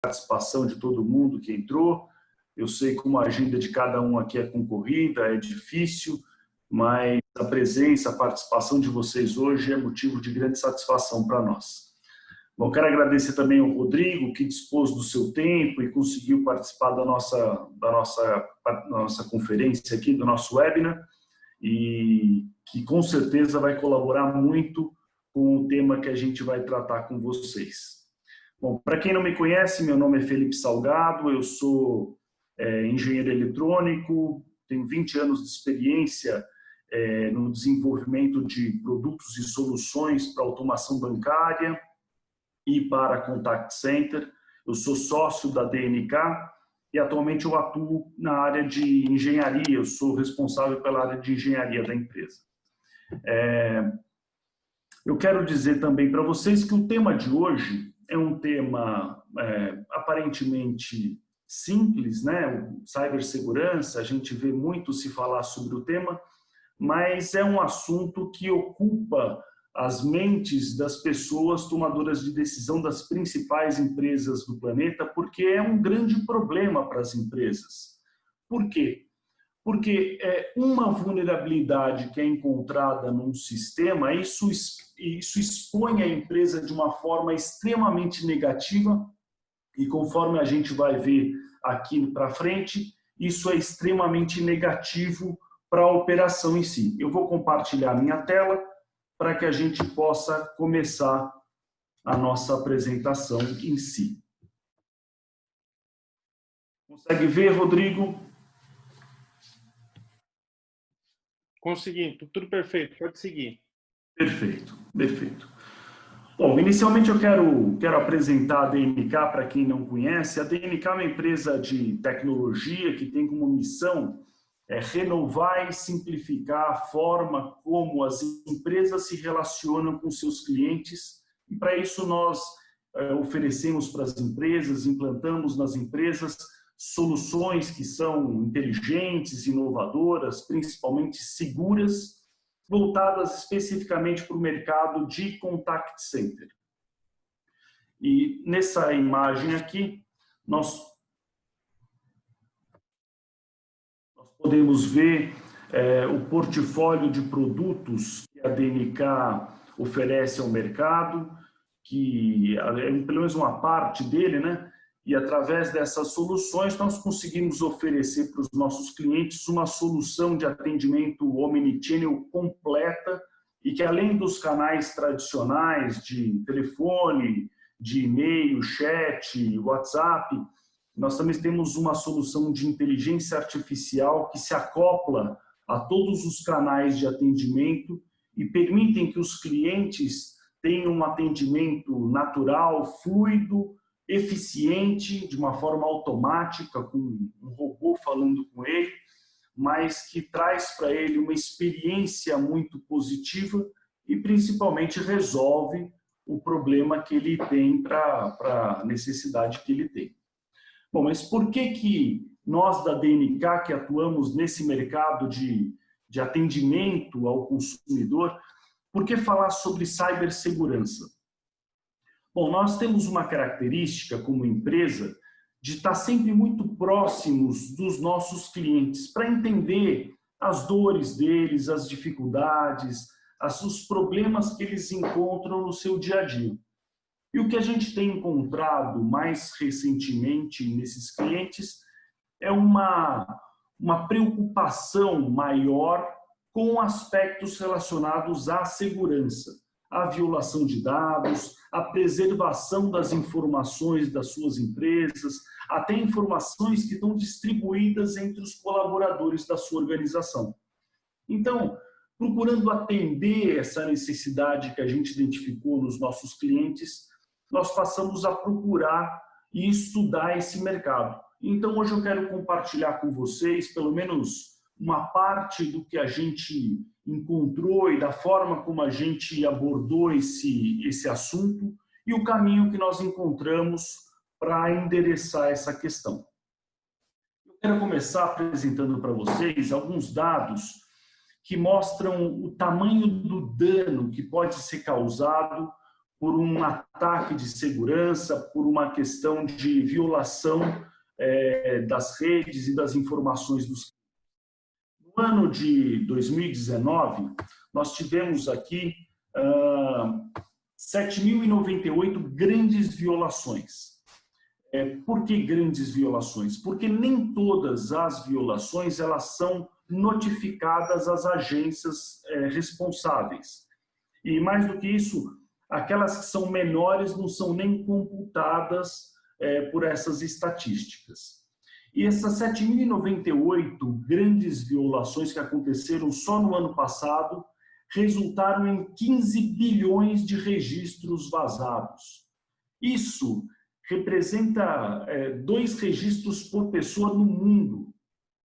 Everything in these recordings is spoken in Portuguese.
participação de todo mundo que entrou. Eu sei como a agenda de cada um aqui é concorrida, é difícil, mas a presença, a participação de vocês hoje é motivo de grande satisfação para nós. Bom, quero agradecer também ao Rodrigo, que dispôs do seu tempo e conseguiu participar da nossa conferência aqui, do nosso webinar, e que com certeza vai colaborar muito com o tema que a gente vai tratar com vocês. Bom, para quem não me conhece, meu nome é Felipe Salgado, eu sou engenheiro eletrônico, tenho 20 anos de experiência no desenvolvimento de produtos e soluções para automação bancária e para contact center. Eu sou sócio da DNK e atualmente eu atuo na área de engenharia, eu sou responsável pela área de engenharia da empresa. Eu quero dizer também para vocês que o tema de hoje é um tema aparentemente simples, né? Cibersegurança, a gente vê muito se falar sobre o tema, mas é um assunto que ocupa as mentes das pessoas tomadoras de decisão das principais empresas do planeta, porque é um grande problema para as empresas. Por quê? Porque uma vulnerabilidade que é encontrada num sistema, isso expõe a empresa de uma forma extremamente negativa e conforme a gente vai ver aqui para frente, isso é extremamente negativo para a operação em si. Eu vou compartilhar minha tela para que a gente possa começar a nossa apresentação em si. Consegue ver, Rodrigo? Consegui, tudo perfeito, pode seguir. Perfeito, perfeito. Bom, inicialmente eu quero apresentar a DNK para quem não conhece. A DNK é uma empresa de tecnologia que tem como missão renovar e simplificar a forma como as empresas se relacionam com seus clientes. E para isso nós oferecemos para as empresas, implantamos nas empresas soluções que são inteligentes, inovadoras, principalmente seguras, voltadas especificamente para o mercado de contact center. E nessa imagem aqui, nós podemos ver o portfólio de produtos que a DNK oferece ao mercado, que é pelo menos uma parte dele, né? E através dessas soluções nós conseguimos oferecer para os nossos clientes uma solução de atendimento omnichannel completa e que além dos canais tradicionais de telefone, de e-mail, chat, WhatsApp, nós também temos uma solução de inteligência artificial que se acopla a todos os canais de atendimento e permitem que os clientes tenham um atendimento natural, fluido, eficiente, de uma forma automática, com um robô falando com ele, mas que traz para ele uma experiência muito positiva e principalmente resolve o problema que ele tem para a necessidade que ele tem. Bom, mas por que nós da DNK, que atuamos nesse mercado de atendimento ao consumidor, por que falar sobre cibersegurança? Bom, nós temos uma característica como empresa de estar sempre muito próximos dos nossos clientes para entender as dores deles, as dificuldades, os problemas que eles encontram no seu dia a dia. E o que a gente tem encontrado mais recentemente nesses clientes é uma preocupação maior com aspectos relacionados à segurança, à violação de dados, à preservação das informações das suas empresas, até informações que estão distribuídas entre os colaboradores da sua organização. Então, procurando atender essa necessidade que a gente identificou nos nossos clientes, nós passamos a procurar e estudar esse mercado. Então, hoje eu quero compartilhar com vocês, pelo menos, uma parte do que a gente encontrou e da forma como a gente abordou esse assunto e o caminho que nós encontramos para endereçar essa questão. Eu quero começar apresentando para vocês alguns dados que mostram o tamanho do dano que pode ser causado por um ataque de segurança, por uma questão de violação das redes e das informações dos. No ano de 2019, nós tivemos aqui 7.098 grandes violações. Por que grandes violações? Porque nem todas as violações elas são notificadas às agências responsáveis. E mais do que isso, aquelas que são menores não são nem computadas por essas estatísticas. E essas 7.098 grandes violações que aconteceram só no ano passado resultaram em 15 bilhões de registros vazados. Isso representa 2 registros por pessoa no mundo.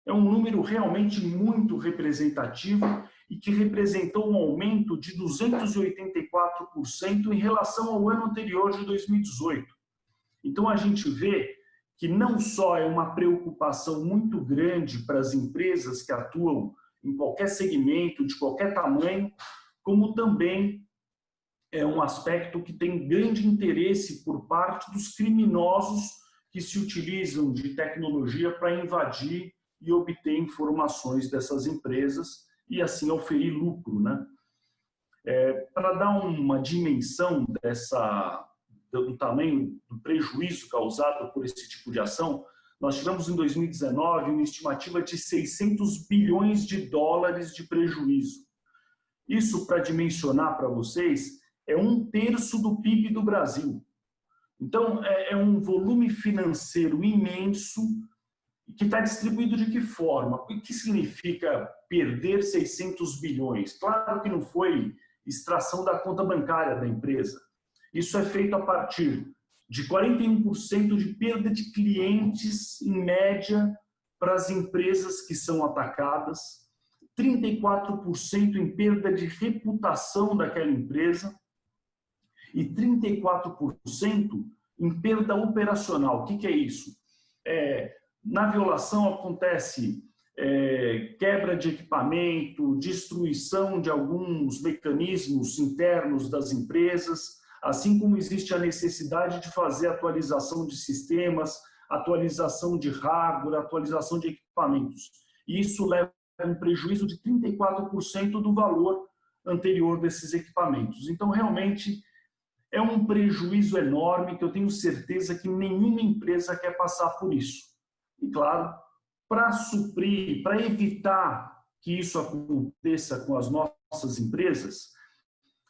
É um número realmente muito representativo e que representou um aumento de 284% em relação ao ano anterior de 2018. Então, a gente vê que não só é uma preocupação muito grande para as empresas que atuam em qualquer segmento, de qualquer tamanho, como também é um aspecto que tem grande interesse por parte dos criminosos que se utilizam de tecnologia para invadir e obter informações dessas empresas e assim oferir lucro, né? Para dar uma dimensão do tamanho do prejuízo causado por esse tipo de ação, nós tivemos em 2019 uma estimativa de 600 bilhões de dólares de prejuízo. Isso, para dimensionar para vocês, é 1/3 do PIB do Brasil. Então, é um volume financeiro imenso que está distribuído de que forma? O que significa perder 600 bilhões? Claro que não foi extração da conta bancária da empresa. Isso é feito a partir de 41% de perda de clientes, em média, para as empresas que são atacadas, 34% em perda de reputação daquela empresa e 34% em perda operacional. O que é isso? Na violação acontece quebra de equipamento, destruição de alguns mecanismos internos das empresas, assim como existe a necessidade de fazer atualização de sistemas, atualização de hardware, atualização de equipamentos. E isso leva a um prejuízo de 34% do valor anterior desses equipamentos. Então, realmente, é um prejuízo enorme que eu tenho certeza que nenhuma empresa quer passar por isso. E, claro, para suprir, para evitar que isso aconteça com as nossas empresas,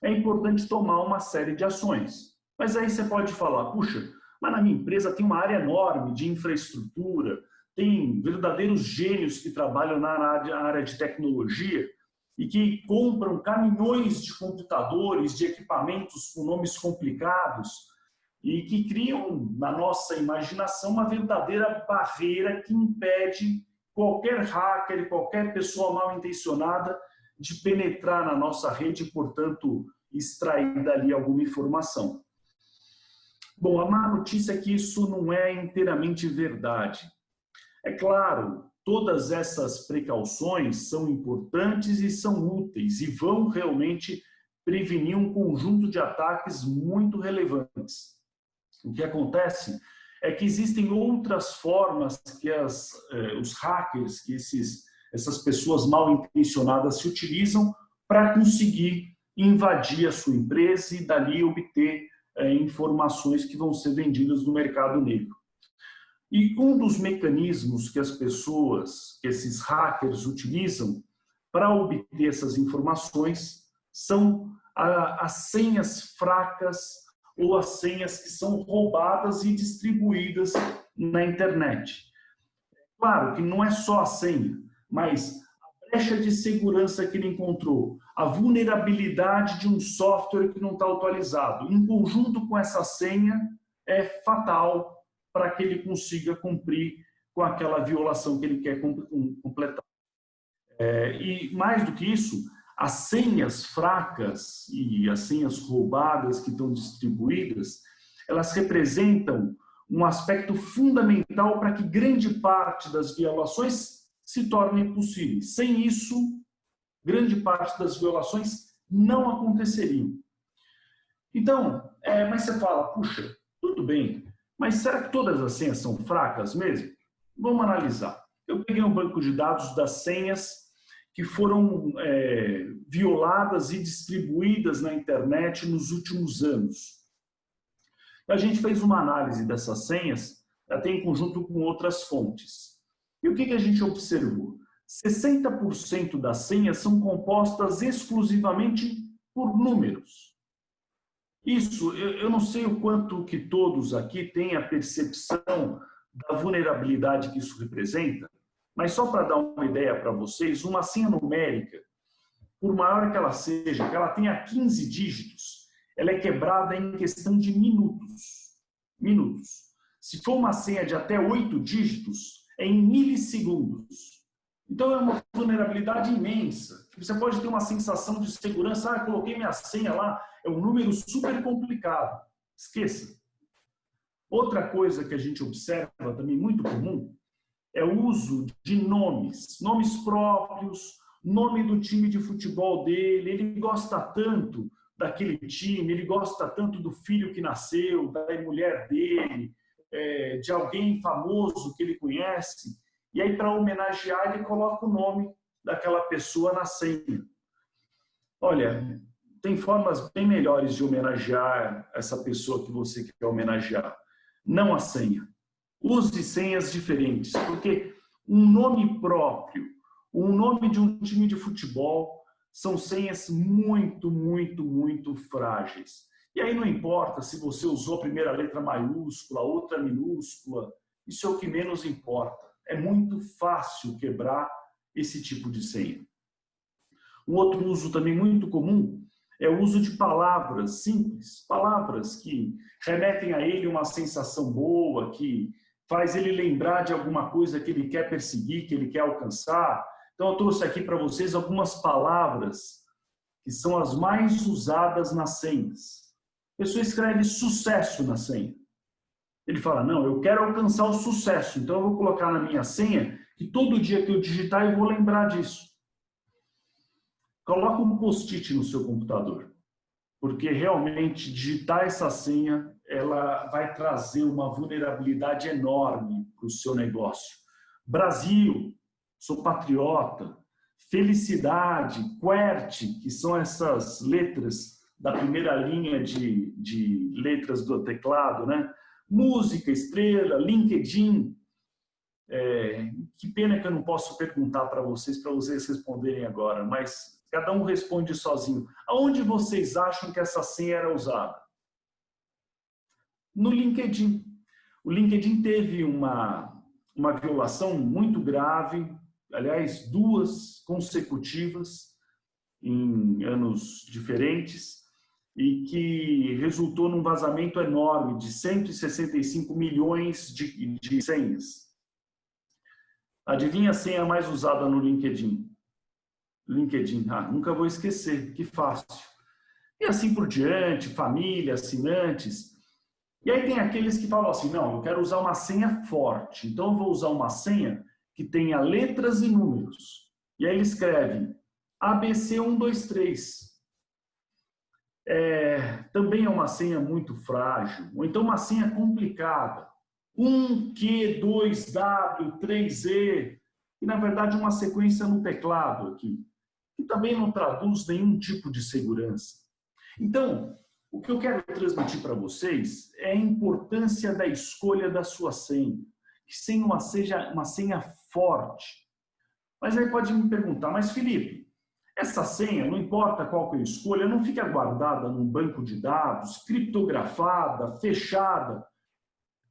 é importante tomar uma série de ações. Mas aí você pode falar, puxa, mas na minha empresa tem uma área enorme de infraestrutura, tem verdadeiros gênios que trabalham na área de tecnologia e que compram caminhões de computadores, de equipamentos com nomes complicados e que criam, na nossa imaginação, uma verdadeira barreira que impede qualquer hacker, qualquer pessoa mal intencionada de penetrar na nossa rede e, portanto, extrair dali alguma informação. Bom, a má notícia é que isso não é inteiramente verdade. É claro, todas essas precauções são importantes e são úteis e vão realmente prevenir um conjunto de ataques muito relevantes. O que acontece é que existem outras formas que os hackers, que essas pessoas mal intencionadas se utilizam para conseguir invadir a sua empresa e dali obter informações que vão ser vendidas no mercado negro. E um dos mecanismos que esses hackers utilizam para obter essas informações são as senhas fracas ou as senhas que são roubadas e distribuídas na internet. Claro que não é só a senha, mas a brecha de segurança que ele encontrou, a vulnerabilidade de um software que não está atualizado, em conjunto com essa senha, é fatal para que ele consiga cumprir com aquela violação que ele quer completar. E mais do que isso, as senhas fracas e as senhas roubadas que estão distribuídas, elas representam um aspecto fundamental para que grande parte das violações se tornem possíveis. Sem isso, grande parte das violações não aconteceriam. Então, Mas você fala, puxa, tudo bem, mas será que todas as senhas são fracas mesmo? Vamos analisar. Eu peguei um banco de dados das senhas que foram violadas e distribuídas na internet nos últimos anos. A gente fez uma análise dessas senhas, até em conjunto com outras fontes. E o que a gente observou? 60% das senhas são compostas exclusivamente por números. Isso, eu não sei o quanto que todos aqui têm a percepção da vulnerabilidade que isso representa, mas só para dar uma ideia para vocês, uma senha numérica, por maior que ela seja, que ela tenha 15 dígitos, ela é quebrada em questão de minutos. Se for uma senha de até 8 dígitos, é em milissegundos. Então é uma vulnerabilidade imensa. Você pode ter uma sensação de segurança, coloquei minha senha lá, é um número super complicado. Esqueça. Outra coisa que a gente observa também muito comum é o uso de nomes próprios, nome do time de futebol dele, ele gosta tanto daquele time, ele gosta tanto do filho que nasceu, da mulher dele, de alguém famoso que ele conhece, e aí para homenagear ele coloca o nome daquela pessoa na senha. Olha, tem formas bem melhores de homenagear essa pessoa que você quer homenagear, não a senha. Use senhas diferentes, porque um nome próprio, o nome de um time de futebol, são senhas muito, muito, muito frágeis. E aí não importa se você usou a primeira letra maiúscula, a outra minúscula, isso é o que menos importa. É muito fácil quebrar esse tipo de senha. Um outro uso também muito comum é o uso de palavras simples, palavras que remetem a ele uma sensação boa, que faz ele lembrar de alguma coisa que ele quer perseguir, que ele quer alcançar. Então eu trouxe aqui para vocês algumas palavras que são as mais usadas nas senhas. A pessoa escreve sucesso na senha. Ele fala, não, eu quero alcançar o sucesso, então eu vou colocar na minha senha que todo dia que eu digitar eu vou lembrar disso. Coloca um post-it no seu computador, porque realmente digitar essa senha ela vai trazer uma vulnerabilidade enorme para o seu negócio. Brasil, sou patriota, felicidade, QWERTY, que são essas letras da primeira linha de letras do teclado, né? Música, estrela, LinkedIn. Que pena que eu não posso perguntar para vocês responderem agora, mas cada um responde sozinho. Aonde vocês acham que essa senha era usada? No LinkedIn. O LinkedIn teve uma violação muito grave, aliás, 2 consecutivas em anos diferentes, e que resultou num vazamento enorme de 165 milhões de senhas. Adivinha a senha mais usada no LinkedIn? LinkedIn, nunca vou esquecer, que fácil. E assim por diante, família, assinantes. E aí tem aqueles que falam assim, não, eu quero usar uma senha forte, então eu vou usar uma senha que tenha letras e números. E aí ele escreve ABC123. Também é uma senha muito frágil, ou então uma senha complicada. 1Q, 2W, 3E, que na verdade é uma sequência no teclado aqui, que também não traduz nenhum tipo de segurança. Então, o que eu quero transmitir para vocês é a importância da escolha da sua senha, que seja uma senha forte. Mas aí pode me perguntar, mas Felipe, essa senha, não importa qual que eu escolha, não fica guardada num banco de dados, criptografada, fechada.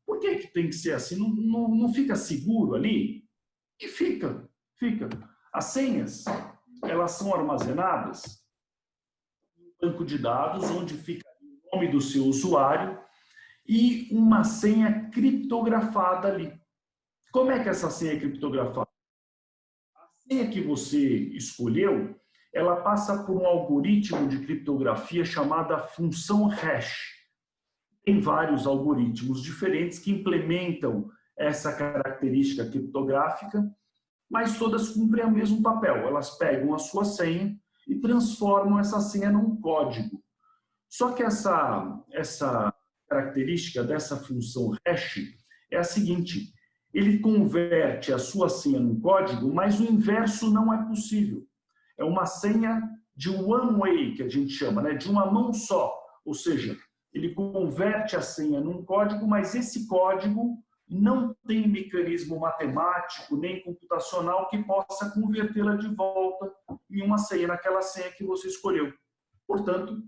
Por que tem que ser assim? Não fica seguro ali? E fica. As senhas, elas são armazenadas em um banco de dados, onde fica o nome do seu usuário e uma senha criptografada ali. Como é que essa senha é criptografada? A senha que você escolheu, ela passa por um algoritmo de criptografia chamada função hash. Tem vários algoritmos diferentes que implementam essa característica criptográfica, mas todas cumprem o mesmo papel. Elas pegam a sua senha e transformam essa senha num código. Só que essa característica dessa função hash é a seguinte: ele converte a sua senha num código, mas o inverso não é possível. É uma senha de one way, que a gente chama, né? De uma mão só. Ou seja, ele converte a senha num código, mas esse código não tem mecanismo matemático nem computacional que possa convertê-la de volta em uma senha, naquela senha que você escolheu. Portanto,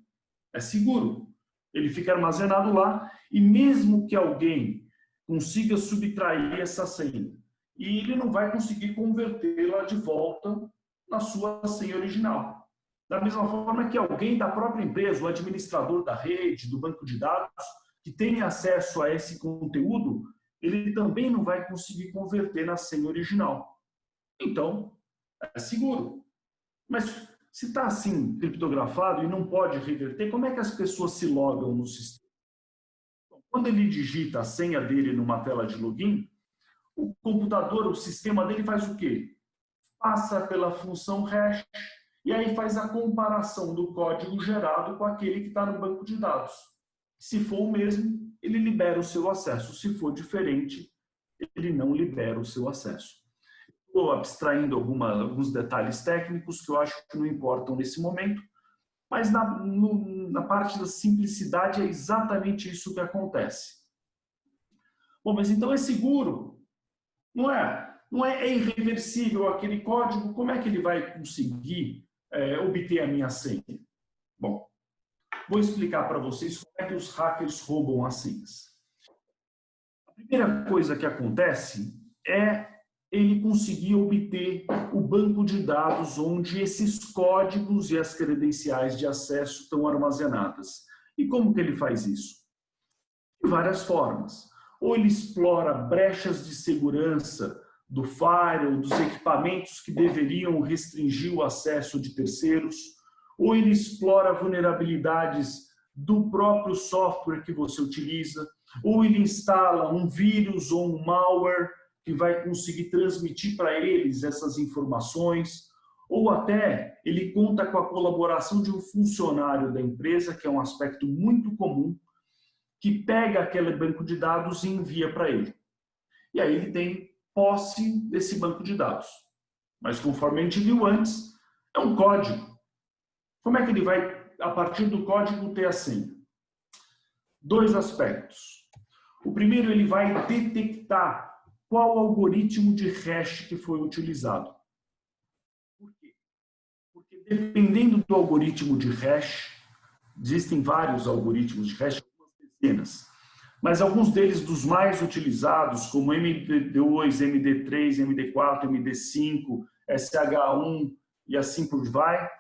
é seguro. Ele fica armazenado lá e mesmo que alguém consiga subtrair essa senha, e ele não vai conseguir convertê-la de volta na sua senha original. Da mesma forma que alguém da própria empresa, o administrador da rede, do banco de dados, que tem acesso a esse conteúdo, ele também não vai conseguir converter na senha original. Então, é seguro. Mas se está assim, criptografado e não pode reverter, como é que as pessoas se logam no sistema? Quando ele digita a senha dele numa tela de login, o computador, o sistema dele faz o quê? Passa pela função hash e aí faz a comparação do código gerado com aquele que está no banco de dados. Se for o mesmo, ele libera o seu acesso. Se for diferente, ele não libera o seu acesso. Estou abstraindo alguns detalhes técnicos que eu acho que não importam nesse momento, mas na parte da simplicidade é exatamente isso que acontece. Bom, mas então é seguro? Não é? Não é irreversível aquele código? Como é que ele vai conseguir obter a minha senha? Bom, vou explicar para vocês como é que os hackers roubam as senhas. A primeira coisa que acontece é ele conseguir obter o banco de dados onde esses códigos e as credenciais de acesso estão armazenadas. E como que ele faz isso? De várias formas. Ou ele explora brechas de segurança do firewall, dos equipamentos que deveriam restringir o acesso de terceiros, ou ele explora vulnerabilidades do próprio software que você utiliza, ou ele instala um vírus ou um malware que vai conseguir transmitir para eles essas informações, ou até ele conta com a colaboração de um funcionário da empresa, que é um aspecto muito comum, que pega aquele banco de dados e envia para ele. E aí ele tem posse desse banco de dados. Mas conforme a gente viu antes, é um código. Como é que ele vai, a partir do código, ter a senha? Dois aspectos. O primeiro, ele vai detectar qual algoritmo de hash que foi utilizado. Por quê? Porque dependendo do algoritmo de hash, existem vários algoritmos de hash, algumas dezenas, mas alguns deles dos mais utilizados, como MD2, MD3, MD4, MD5, SH1 e assim por vai,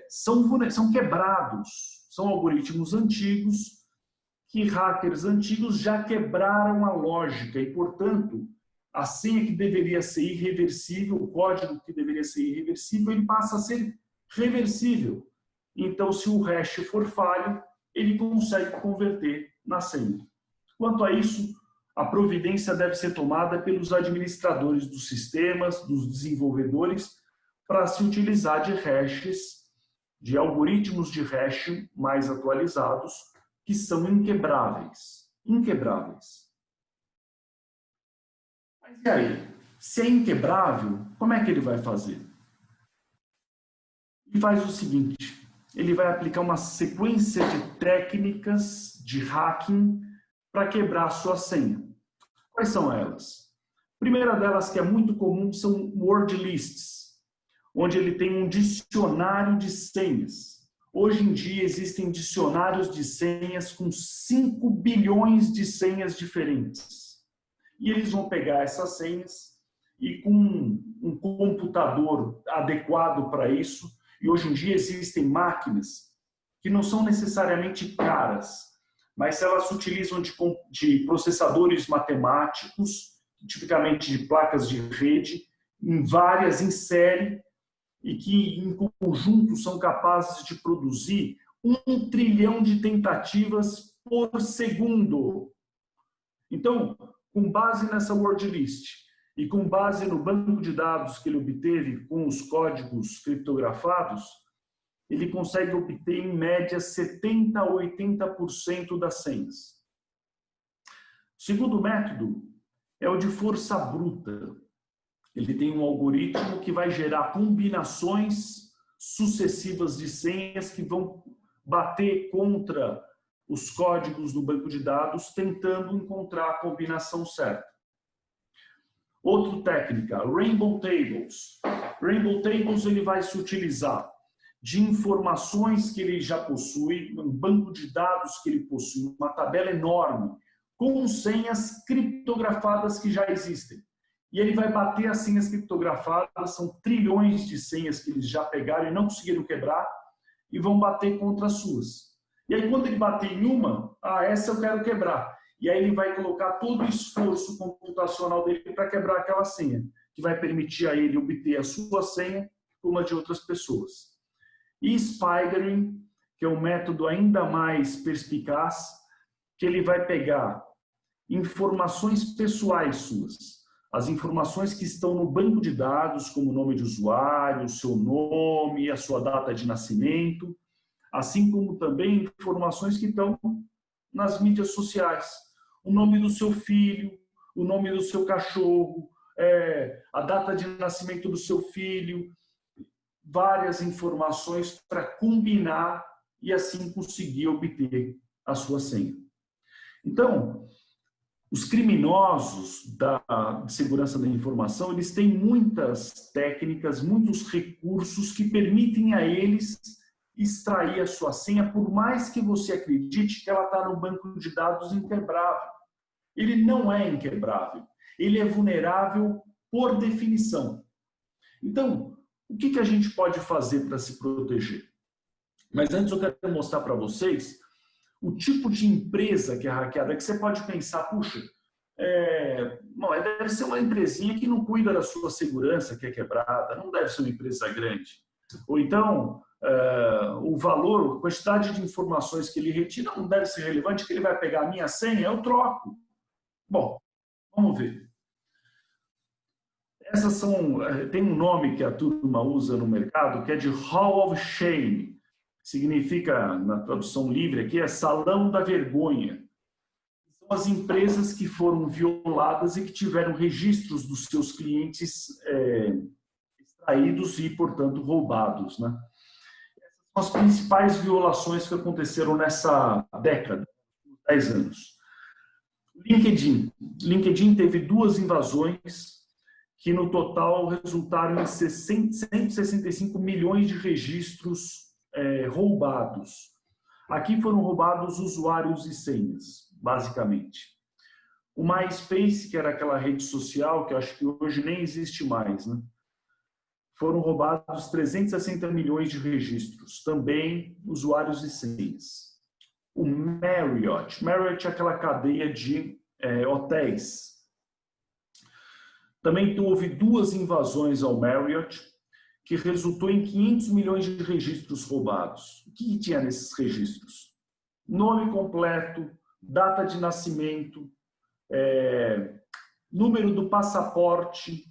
são quebrados. São algoritmos antigos que hackers antigos já quebraram a lógica e, portanto, a senha que deveria ser irreversível, o código que deveria ser irreversível, ele passa a ser reversível. Então, se o hash for falho, ele consegue converter na senha. Quanto a isso, a providência deve ser tomada pelos administradores dos sistemas, dos desenvolvedores, para se utilizar de hashes, de algoritmos de hash mais atualizados, que são inquebráveis. Inquebráveis. Mas e aí? Se é inquebrável, como é que ele vai fazer? Ele faz o seguinte, ele vai aplicar uma sequência de técnicas de hacking para quebrar a sua senha. Quais são elas? A primeira delas, que é muito comum, são word lists, onde ele tem um dicionário de senhas. Hoje em dia existem dicionários de senhas com 5 bilhões de senhas diferentes. E eles vão pegar essas senhas e com um computador adequado para isso, e hoje em dia existem máquinas que não são necessariamente caras, mas elas se utilizam de processadores matemáticos, tipicamente de placas de rede, várias em série, e que em conjunto são capazes de produzir 1 trilhão de tentativas por segundo. Então, com base nessa word list e com base no banco de dados que ele obteve com os códigos criptografados, ele consegue obter, em média, 70% a 80% das senhas. O segundo método é o de força bruta. Ele tem um algoritmo que vai gerar combinações sucessivas de senhas que vão bater contra os códigos do banco de dados, tentando encontrar a combinação certa. Outra técnica, Rainbow Tables. Rainbow Tables ele vai se utilizar de informações que ele já possui, um banco de dados que ele possui, uma tabela enorme, com senhas criptografadas que já existem. E ele vai bater as senhas criptografadas, são trilhões de senhas que eles já pegaram e não conseguiram quebrar, e vão bater contra as suas. E aí, quando ele bater em uma, essa eu quero quebrar. E aí ele vai colocar todo o esforço computacional dele para quebrar aquela senha, que vai permitir a ele obter a sua senha como a de outras pessoas. E Spidering, que é um método ainda mais perspicaz, que ele vai pegar informações pessoais suas, as informações que estão no banco de dados, como o nome de usuário, o seu nome, a sua data de nascimento, assim como também informações que estão nas mídias sociais. O nome do seu filho, o nome do seu cachorro, a data de nascimento do seu filho, várias informações para combinar e assim conseguir obter a sua senha. Então, os criminosos de segurança da informação, eles têm muitas técnicas, muitos recursos que permitem a eles extrair a sua senha, por mais que você acredite que ela está no banco de dados inquebrável. Ele não é inquebrável, ele é vulnerável por definição. Então, o que a gente pode fazer para se proteger? Mas antes eu quero mostrar para vocês o tipo de empresa que é hackeada, que você pode pensar, puxa, deve ser uma empresinha que não cuida da sua segurança, que é quebrada, não deve ser uma empresa grande. Ou então, o valor, a quantidade de informações que ele retira não deve ser relevante, que ele vai pegar a minha senha, eu troco. Bom, vamos ver. Essas são, tem um nome que a turma usa no mercado, que é de Hall of Shame. Significa, na tradução livre aqui, é salão da vergonha. São as empresas que foram violadas e que tiveram registros dos seus clientes extraídos e, portanto, roubados, né? Essas são as principais violações que aconteceram nessa década, 10 anos. LinkedIn teve 2 invasões que, no total, resultaram em 165 milhões de registros roubados. Aqui foram roubados usuários e senhas, basicamente. O MySpace, que era aquela rede social, que eu acho que hoje nem existe mais, né? Foram roubados 360 milhões de registros, também usuários e senhas. O Marriott é aquela cadeia de hotéis. Também houve 2 invasões ao Marriott, que resultou em 500 milhões de registros roubados. O que tinha nesses registros? Nome completo, data de nascimento, número do passaporte,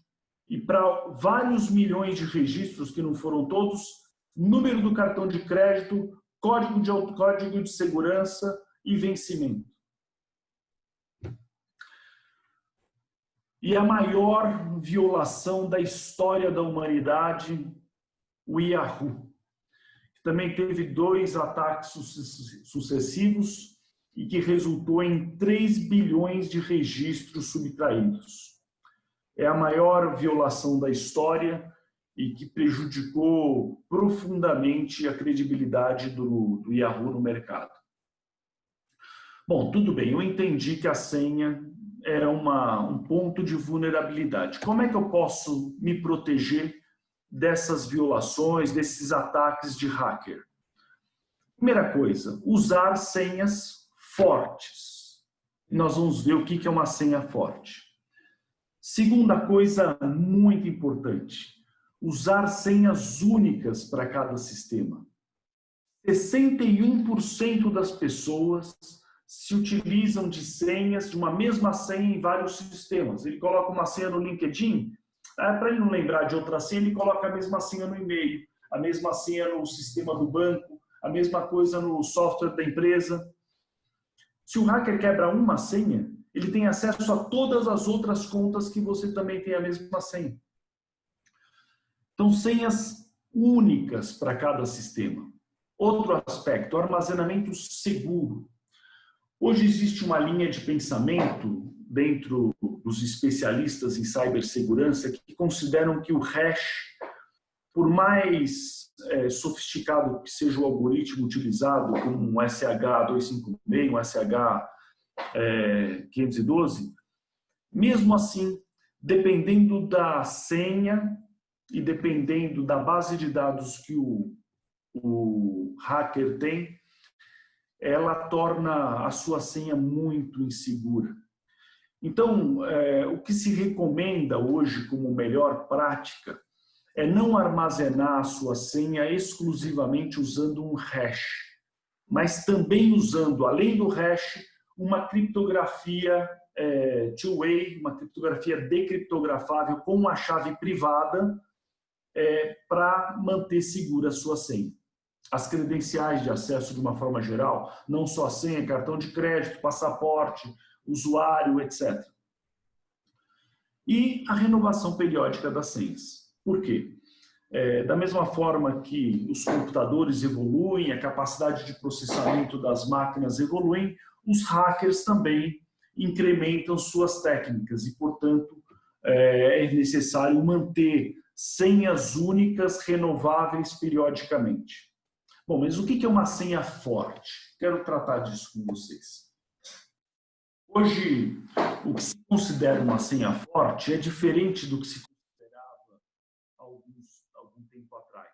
e para vários milhões de registros, que não foram todos, número do cartão de crédito, código de segurança e vencimento. E a maior violação da história da humanidade, o Yahoo, que também teve 2 ataques sucessivos e que resultou em 3 bilhões de registros subtraídos. É a maior violação da história e que prejudicou profundamente a credibilidade do Yahoo no mercado. Bom, tudo bem, eu entendi que a senha era um ponto de vulnerabilidade. Como é que eu posso me proteger dessas violações, desses ataques de hacker? Primeira coisa, usar senhas fortes. Nós vamos ver o que é uma senha forte. Segunda coisa muito importante, usar senhas únicas para cada sistema. 61% das pessoas se utilizam de senhas, de uma mesma senha em vários sistemas. Ele coloca uma senha no LinkedIn, para ele não lembrar de outra senha, ele coloca a mesma senha no e-mail. a mesma senha no sistema do banco, a mesma coisa no software da empresa. Se o hacker quebra uma senha, ele tem acesso a todas as outras contas que você também tem a mesma senha. Então, senhas únicas para cada sistema. Outro aspecto, armazenamento seguro. Hoje existe uma linha de pensamento dentro dos especialistas em cibersegurança que consideram que o hash, por mais sofisticado que seja o algoritmo utilizado, como um SH256, um SH512, mesmo assim, dependendo da senha e dependendo da base de dados que o hacker tem, ela torna a sua senha muito insegura. Então, o que se recomenda hoje como melhor prática é não armazenar a sua senha exclusivamente usando um hash, mas também usando, além do hash, uma criptografia two-way, uma criptografia decriptografável com uma chave privada para manter segura a sua senha. As credenciais de acesso de uma forma geral, não só a senha, cartão de crédito, passaporte, usuário, etc. E a renovação periódica das senhas. Por quê? Da mesma forma que os computadores evoluem, a capacidade de processamento das máquinas evolui, os hackers também incrementam suas técnicas e, portanto, é necessário manter senhas únicas renováveis periodicamente. Bom, mas o que é uma senha forte? Quero tratar disso com vocês. Hoje, o que se considera uma senha forte é diferente do que se considerava algum tempo atrás.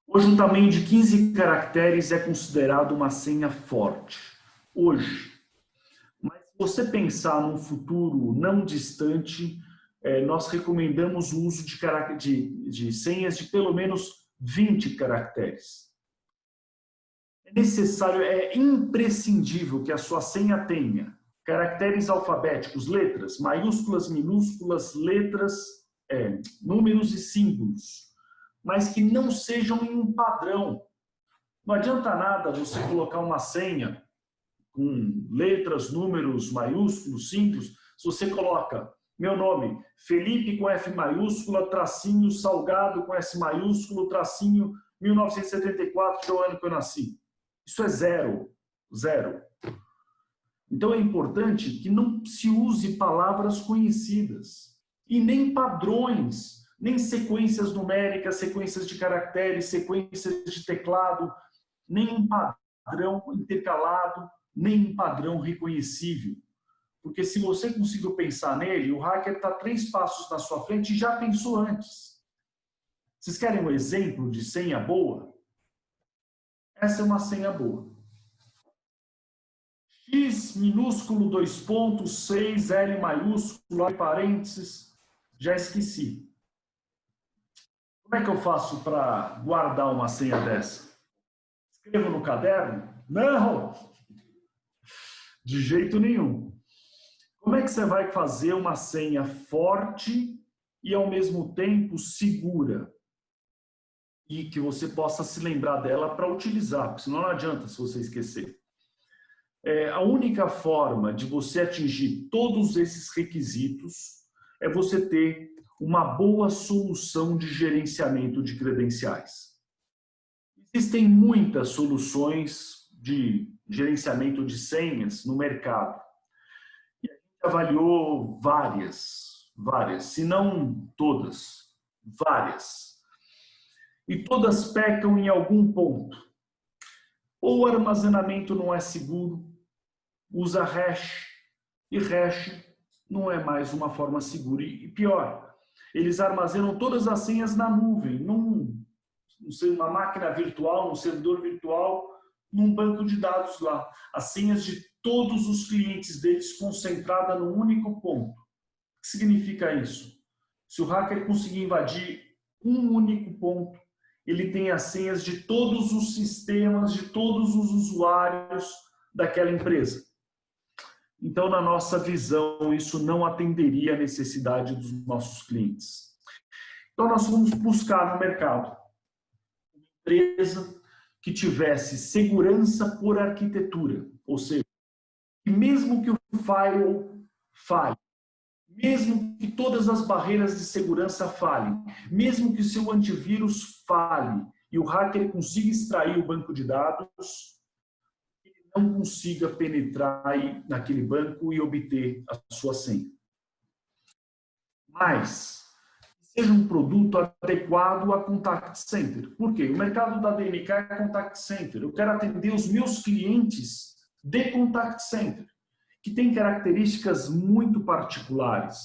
Hoje, um tamanho de 15 caracteres é considerado uma senha forte. Hoje. Mas se você pensar num futuro não distante, nós recomendamos o uso de senhas de pelo menos 20 caracteres. É necessário, é imprescindível que a sua senha tenha caracteres alfabéticos, letras, maiúsculas, minúsculas, letras, números e símbolos, mas que não sejam em um padrão. Não adianta nada você colocar uma senha com letras, números, maiúsculos, símbolos, se você coloca meu nome, Felipe com F maiúscula, tracinho, Salgado com S maiúsculo, tracinho, 1974, que é o ano que eu nasci. Isso é zero. Zero. Então é importante que não se use palavras conhecidas e nem padrões, nem sequências numéricas, sequências de caracteres, sequências de teclado, nem um padrão intercalado, nem um padrão reconhecível. Porque se você conseguiu pensar nele, o hacker está 3 passos na sua frente e já pensou antes. Vocês querem um exemplo de senha boa? Essa é uma senha boa. X minúsculo, 2 pontos, 6, L maiúsculo, parênteses, já esqueci. Como é que eu faço para guardar uma senha dessa? Escrevo no caderno? Não! De jeito nenhum. Como é que você vai fazer uma senha forte e, ao mesmo tempo, segura? E que você possa se lembrar dela para utilizar, porque senão não adianta se você esquecer. A única forma de você atingir todos esses requisitos é você ter uma boa solução de gerenciamento de credenciais. Existem muitas soluções de gerenciamento de senhas no mercado. E a gente avaliou várias, se não todas, várias. E todas pecam em algum ponto. Ou o armazenamento não é seguro, usa hash, e hash não é mais uma forma segura. E pior, eles armazenam todas as senhas na nuvem, numa máquina virtual, num servidor virtual, num banco de dados lá. As senhas de todos os clientes deles concentradas num único ponto. O que significa isso? Se o hacker conseguir invadir um único ponto, ele tem as senhas de todos os sistemas, de todos os usuários daquela empresa. Então, na nossa visão, isso não atenderia a necessidade dos nossos clientes. Então, nós vamos buscar no mercado empresa que tivesse segurança por arquitetura, ou seja, que mesmo que o firewall falhe, mesmo que todas as barreiras de segurança falhem, mesmo que o seu antivírus falhe e o hacker consiga extrair o banco de dados, ele não consiga penetrar naquele banco e obter a sua senha. Mas seja um produto adequado a contact center. Por quê? O mercado da DNK é contact center. Eu quero atender os meus clientes de contact center, que têm características muito particulares.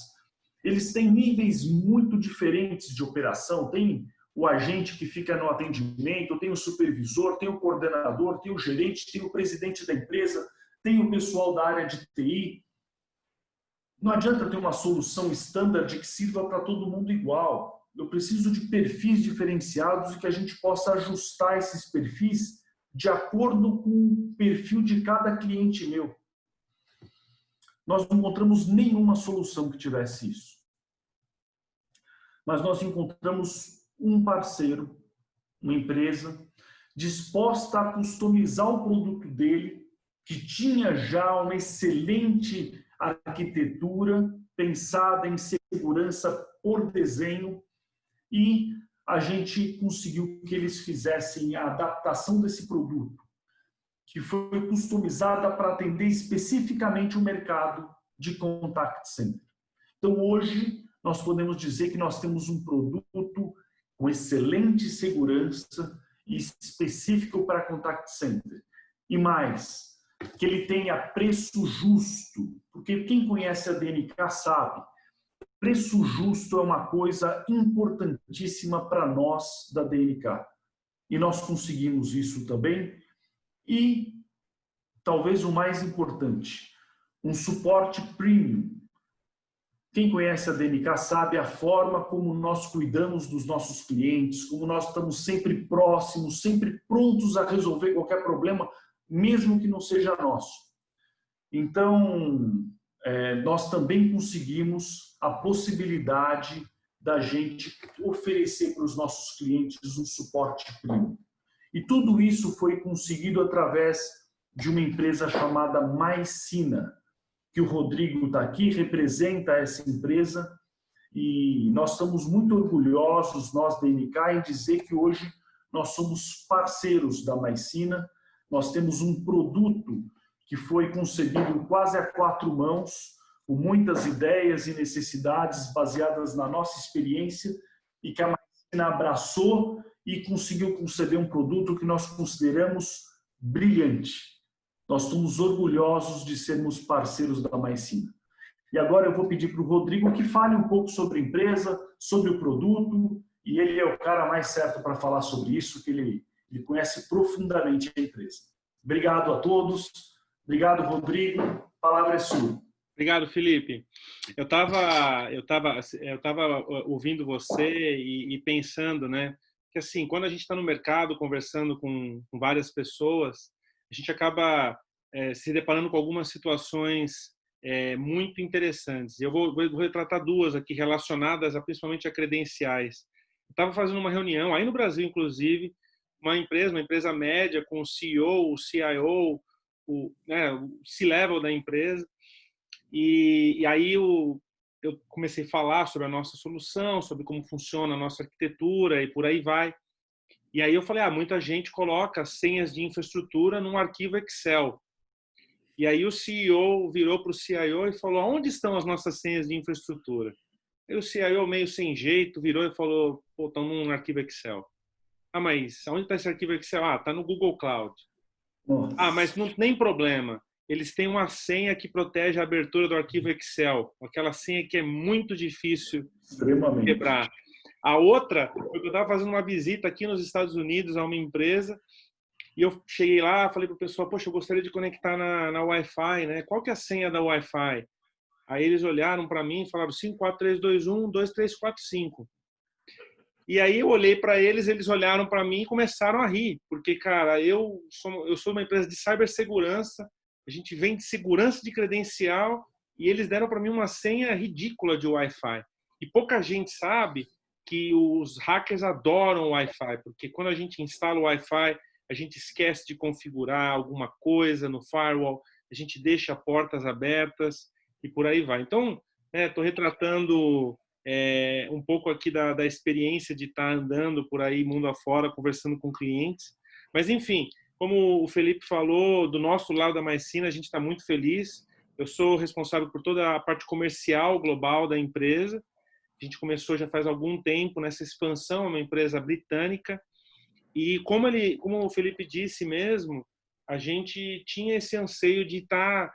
Eles têm níveis muito diferentes de operação. Tem o agente que fica no atendimento, tem o supervisor, tem o coordenador, tem o gerente, tem o presidente da empresa, tem o pessoal da área de TI. Não adianta ter uma solução standard que sirva para todo mundo igual. Eu preciso de perfis diferenciados e que a gente possa ajustar esses perfis de acordo com o perfil de cada cliente meu. Nós não encontramos nenhuma solução que tivesse isso. Mas nós encontramos um parceiro, uma empresa, disposta a customizar o produto dele, que tinha já uma excelente arquitetura pensada em segurança por desenho, e a gente conseguiu que eles fizessem a adaptação desse produto, que foi customizada para atender especificamente o mercado de contact center. Então, hoje, nós podemos dizer que nós temos um produto com excelente segurança e específico para contact center. E mais, que ele tenha preço justo, porque quem conhece a DNK sabe, preço justo é uma coisa importantíssima para nós da DNK. E nós conseguimos isso também. E, talvez o mais importante, um suporte premium. Quem conhece a DNK sabe a forma como nós cuidamos dos nossos clientes, como nós estamos sempre próximos, sempre prontos a resolver qualquer problema, mesmo que não seja nosso. Então, nós também conseguimos a possibilidade da gente oferecer para os nossos clientes um suporte premium. E tudo isso foi conseguido através de uma empresa chamada Mycina, que o Rodrigo está aqui, representa essa empresa, e nós estamos muito orgulhosos, nós da DNK, em dizer que hoje nós somos parceiros da Mycina. Nós temos um produto que foi concebido quase a 4 mãos, com muitas ideias e necessidades baseadas na nossa experiência, e que a Mycina abraçou e conseguiu conceber um produto que nós consideramos brilhante. Nós estamos orgulhosos de sermos parceiros da Mycina. E agora eu vou pedir para o Rodrigo que fale um pouco sobre a empresa, sobre o produto, e ele é o cara mais certo para falar sobre isso, que ele conhece profundamente a empresa. Obrigado a todos. Obrigado, Rodrigo. A palavra é sua. Obrigado, Felipe. Eu estava ouvindo você e pensando, né, que assim, quando a gente está no mercado conversando com várias pessoas, a gente acaba se deparando com algumas situações muito interessantes. Eu vou retratar 2 aqui relacionadas principalmente a credenciais. Eu estava fazendo uma reunião, aí no Brasil, inclusive, uma empresa média com o CEO, o CIO, o C-level da empresa, e aí eu comecei a falar sobre a nossa solução, sobre como funciona a nossa arquitetura e por aí vai. E aí eu falei, muita gente coloca senhas de infraestrutura num arquivo Excel. E aí o CEO virou para o CIO e falou, onde estão as nossas senhas de infraestrutura? E o CIO, meio sem jeito, virou e falou, pô, estão num arquivo Excel. Mas onde está esse arquivo Excel? Está no Google Cloud. Mas não tem problema. Eles têm uma senha que protege a abertura do arquivo Excel. Aquela senha que é muito difícil de quebrar. A outra, eu estava fazendo uma visita aqui nos Estados Unidos a uma empresa e eu cheguei lá, falei para o pessoal, poxa, eu gostaria de conectar na Wi-Fi, né? Qual que é a senha da Wi-Fi? Aí eles olharam para mim e falaram 543212345. E aí eu olhei para eles, eles olharam para mim e começaram a rir, porque, cara, eu sou uma empresa de cibersegurança, a gente vende segurança de credencial e eles deram para mim uma senha ridícula de Wi-Fi. E pouca gente sabe que os hackers adoram o Wi-Fi, porque quando a gente instala o Wi-Fi, a gente esquece de configurar alguma coisa no firewall, a gente deixa portas abertas e por aí vai. Então, estou retratando um pouco aqui da experiência de estar andando por aí mundo afora, conversando com clientes. Mas, enfim, como o Felipe falou, do nosso lado da Mycina, a gente está muito feliz. Eu sou responsável por toda a parte comercial global da empresa. A gente começou já faz algum tempo nessa expansão, é uma empresa britânica. E como o Felipe disse mesmo, a gente tinha esse anseio de estar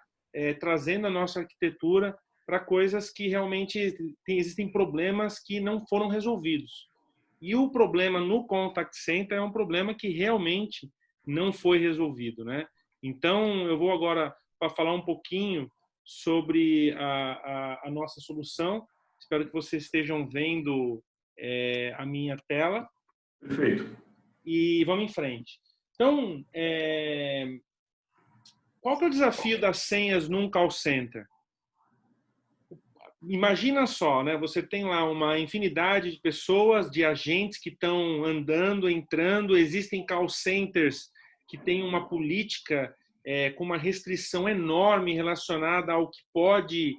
trazendo a nossa arquitetura para coisas que realmente existem problemas que não foram resolvidos. E o problema no contact center é um problema que realmente não foi resolvido, né? Então, eu vou agora para falar um pouquinho sobre a nossa solução. Espero que vocês estejam vendo a minha tela. Perfeito. E vamos em frente. Então, qual que é o desafio das senhas num call center? Imagina só, né? Você tem lá uma infinidade de pessoas, de agentes que estão andando, entrando. Existem call centers que têm uma política com uma restrição enorme relacionada ao que pode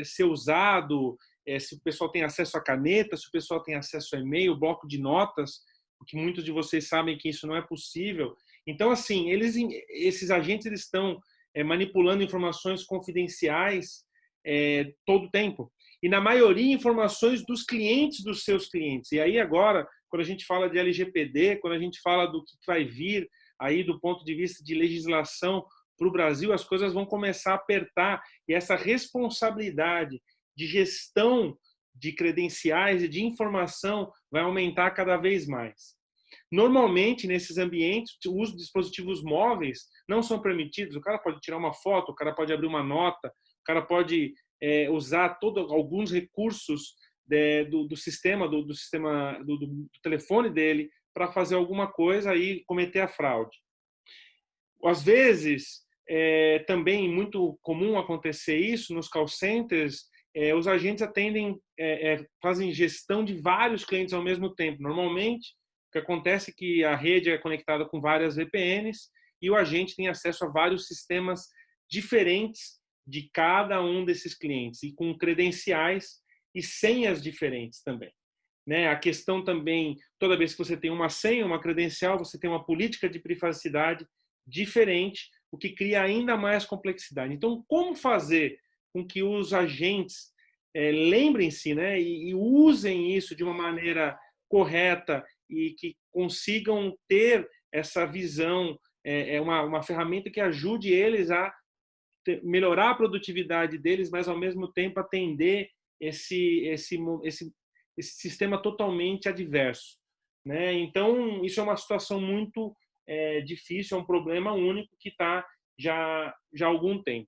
ser usado, se o pessoal tem acesso a caneta, se o pessoal tem acesso a e-mail, bloco de notas, porque muitos de vocês sabem que isso não é possível. Então, assim, esses agentes eles estão manipulando informações confidenciais todo o tempo. E, na maioria, informações dos clientes dos seus clientes. E aí, agora, quando a gente fala de LGPD, quando a gente fala do que vai vir aí do ponto de vista de legislação para o Brasil, as coisas vão começar a apertar. E essa responsabilidade de gestão de credenciais e de informação vai aumentar cada vez mais. Normalmente, nesses ambientes, o uso de dispositivos móveis não são permitidos. O cara pode tirar uma foto, o cara pode abrir uma nota, o cara pode usar alguns recursos do sistema, do telefone dele para fazer alguma coisa e cometer a fraude. Às vezes, também muito comum acontecer isso nos call centers, os agentes fazem gestão de vários clientes ao mesmo tempo. Normalmente, o que acontece é que a rede é conectada com várias VPNs e o agente tem acesso a vários sistemas diferentes de cada um desses clientes e com credenciais e senhas diferentes também. Né? A questão também, toda vez que você tem uma senha, uma credencial, você tem uma política de privacidade diferente, o que cria ainda mais complexidade. Então, como fazer com que os agentes lembrem-se, né, e usem isso de uma maneira correta e que consigam ter essa visão, uma ferramenta que ajude eles a melhorar a produtividade deles, mas ao mesmo tempo atender esse sistema totalmente adverso, né? Então isso é uma situação muito difícil, é um problema único que está já há algum tempo.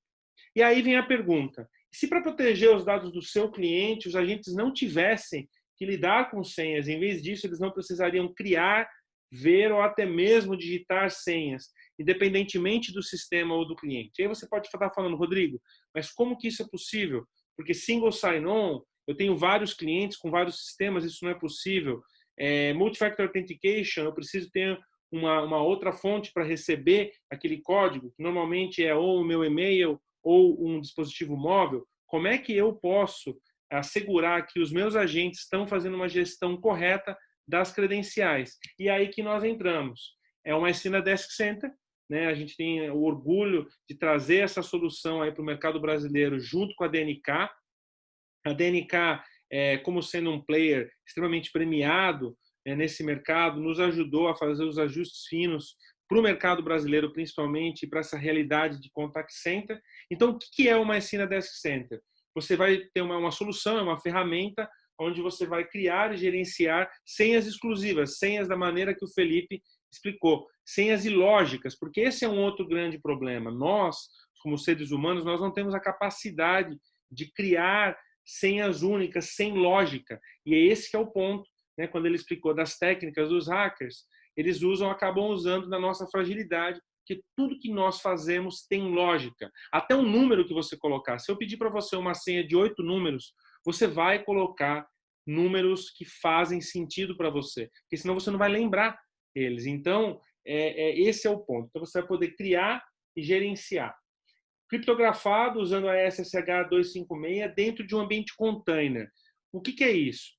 E aí vem a pergunta: se para proteger os dados do seu cliente os agentes não tivessem que lidar com senhas, em vez disso eles não precisariam criar, ver ou até mesmo digitar senhas, independentemente do sistema ou do cliente. E aí você pode estar falando, Rodrigo, mas como que isso é possível? Porque single sign-on, eu tenho vários clientes com vários sistemas, isso não é possível. Multi-factor authentication, eu preciso ter uma outra fonte para receber aquele código, que normalmente é ou o meu e-mail ou um dispositivo móvel. Como é que eu posso assegurar que os meus agentes estão fazendo uma gestão correta das credenciais? E aí que nós entramos. É uma Mycina Desk Center, né? A gente tem o orgulho de trazer essa solução aí para o mercado brasileiro junto com a DNK. A DNK, como sendo um player extremamente premiado nesse mercado, nos ajudou a fazer os ajustes finos para o mercado brasileiro, principalmente para essa realidade de contact center. Então, o que é uma Mycina Desk Center? Você vai ter uma solução, uma ferramenta onde você vai criar e gerenciar senhas exclusivas, senhas da maneira que o Felipe explicou, senhas ilógicas, porque esse é um outro grande problema. Nós, como seres humanos, nós não temos a capacidade de criar senhas únicas, sem lógica. E é esse que é o ponto, né? Quando ele explicou das técnicas dos hackers, eles acabam usando da nossa fragilidade, que tudo que nós fazemos tem lógica. Até um número que você colocar. Se eu pedir para você uma senha de 8 números, você vai colocar números que fazem sentido para você, porque senão você não vai lembrar eles. Então, esse é o ponto. Então, você vai poder criar e gerenciar. Criptografado usando a SSH 256 dentro de um ambiente container. O que é isso?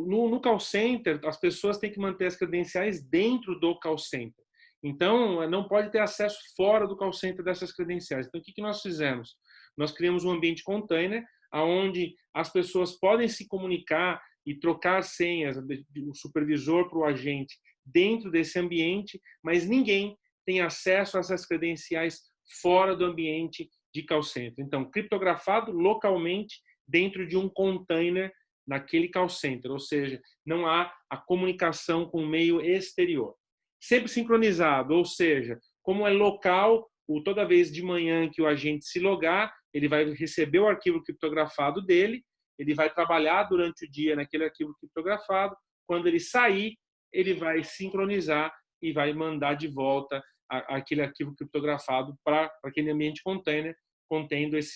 No call center, as pessoas têm que manter as credenciais dentro do call center. Então, não pode ter acesso fora do call center dessas credenciais. Então, o que nós fizemos? Nós criamos um ambiente container onde as pessoas podem se comunicar e trocar senhas do supervisor para o agente dentro desse ambiente, mas ninguém tem acesso a essas credenciais fora do ambiente de call center. Então, criptografado localmente dentro de um container naquele call center, ou seja, não há a comunicação com o meio exterior. Sempre sincronizado, ou seja, como é local, toda vez de manhã que o agente se logar, ele vai receber o arquivo criptografado dele, ele vai trabalhar durante o dia naquele arquivo criptografado, quando ele sair, ele vai sincronizar e vai mandar de volta aquele arquivo criptografado para aquele ambiente container, contendo esse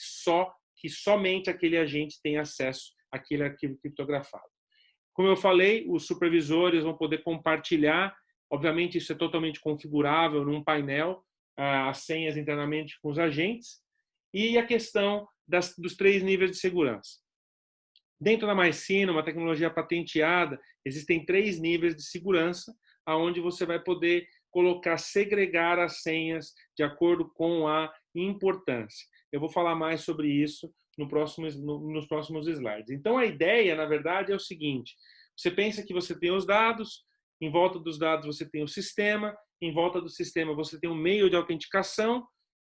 que somente aquele agente tem acesso àquele arquivo criptografado. Como eu falei, os supervisores vão poder compartilhar, obviamente isso é totalmente configurável num painel, as senhas internamente com os agentes, e a questão dos 3 níveis de segurança. Dentro da Mycena, uma tecnologia patenteada, existem 3 níveis de segurança, onde você vai poder segregar as senhas de acordo com a importância. Eu vou falar mais sobre isso nos próximos slides. Então, a ideia, na verdade, é o seguinte: você pensa que você tem os dados, em volta dos dados você tem o sistema, em volta do sistema você tem um meio de autenticação,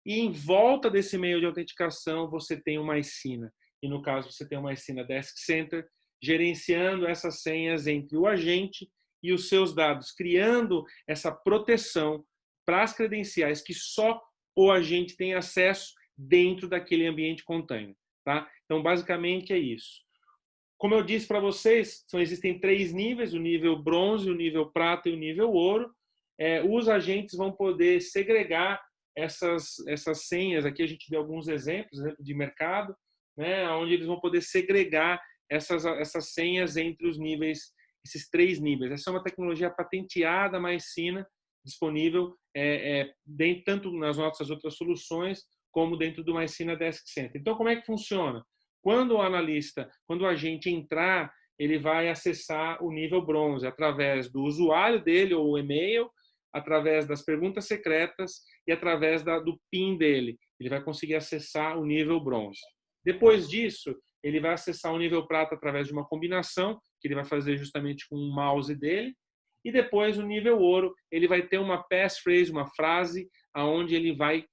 e em volta desse meio de autenticação você tem uma Mycena. E no caso você tem uma Mycena Desk Center, gerenciando essas senhas entre o agente e os seus dados, criando essa proteção para as credenciais que só o agente tem acesso dentro daquele ambiente container. Tá? Então, basicamente é isso. Como eu disse para vocês, existem 3 níveis, o nível bronze, o nível prata e o nível ouro. Os agentes vão poder segregar essas senhas. Aqui a gente deu alguns exemplo de mercado, né, onde eles vão poder segregar essas senhas entre os níveis, esses 3 níveis. Essa é uma tecnologia patenteada, Mycena, disponível tanto nas nossas outras soluções, como dentro do Mycena Desk Center. Então, como é que funciona? Quando o agente entrar, ele vai acessar o nível bronze através do usuário dele ou e-mail, através das perguntas secretas e através do PIN dele. Ele vai conseguir acessar o nível bronze. Depois disso, ele vai acessar o nível prata através de uma combinação, que ele vai fazer justamente com o mouse dele. E depois, o nível ouro, ele vai ter uma passphrase, uma frase, onde ele vai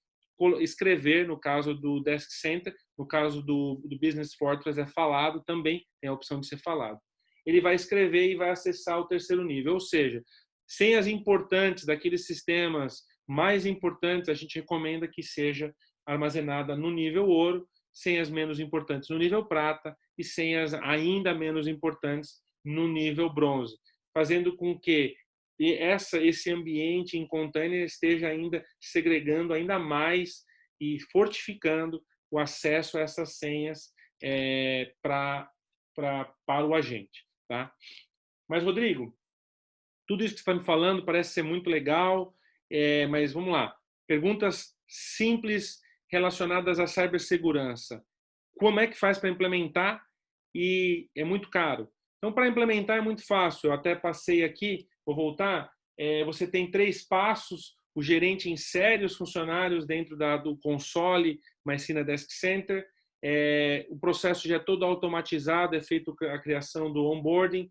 escrever, no caso do Desk Center, no caso do Business Fortress é falado, também tem a opção de ser falado. Ele vai escrever e vai acessar o 3º nível, ou seja, senhas importantes daqueles sistemas mais importantes, a gente recomenda que seja armazenada no nível ouro, senhas menos importantes no nível prata e senhas ainda menos importantes no nível bronze, fazendo com que esse ambiente em container esteja ainda segregando ainda mais e fortificando o acesso a essas senhas para o agente. Tá? Mas, Rodrigo, tudo isso que você está me falando parece ser muito legal, mas vamos lá. Perguntas simples relacionadas à cibersegurança. Como é que faz para implementar? E é muito caro. Então, para implementar é muito fácil. Eu até passei aqui, vou voltar. Você tem 3 passos. O gerente insere os funcionários dentro do console Mycena Desk Center. O processo já é todo automatizado, é feito a criação do onboarding.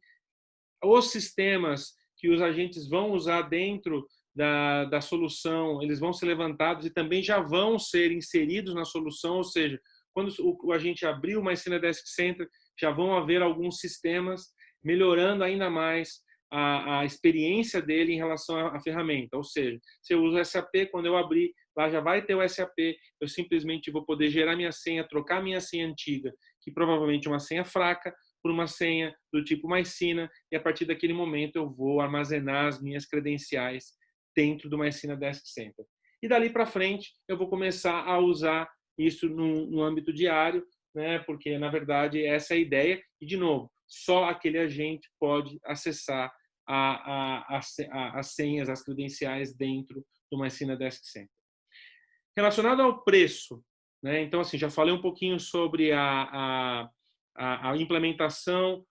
Os sistemas que os agentes vão usar dentro da solução, eles vão ser levantados e também já vão ser inseridos na solução, ou seja, quando o agente abrir o Mycena Desk Center, já vão haver alguns sistemas melhorando ainda mais a experiência dele em relação à ferramenta. Ou seja, se eu uso o SAP, quando eu abrir, lá já vai ter o SAP, eu simplesmente vou poder gerar minha senha, trocar minha senha antiga, que provavelmente é uma senha fraca, por uma senha do tipo Mycena, e a partir daquele momento eu vou armazenar as minhas credenciais dentro do Mycena Desk Center. E dali para frente eu vou começar a usar isso no âmbito diário, né? Porque na verdade essa é a ideia. E de novo, só aquele agente pode acessar as senhas, as credenciais dentro do Mycena Desk Center. Relacionado ao preço, né? Então, assim, já falei um pouquinho sobre a implementação.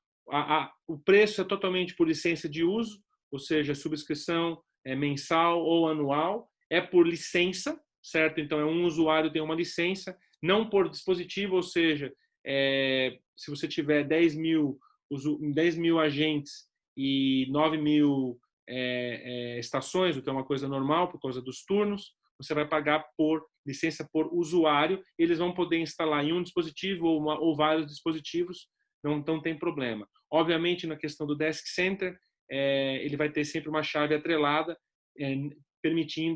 O preço é totalmente por licença de uso, ou seja, subscrição é mensal ou anual, é por licença, certo? Então, um usuário tem uma licença, não por dispositivo, ou seja, se você tiver 10 mil agentes e 9 mil estações, o que é uma coisa normal por causa dos turnos, você vai pagar por licença por usuário, eles vão poder instalar em um dispositivo ou vários dispositivos, não tem problema. Obviamente, na questão do Desk Center, ele vai ter sempre uma chave atrelada,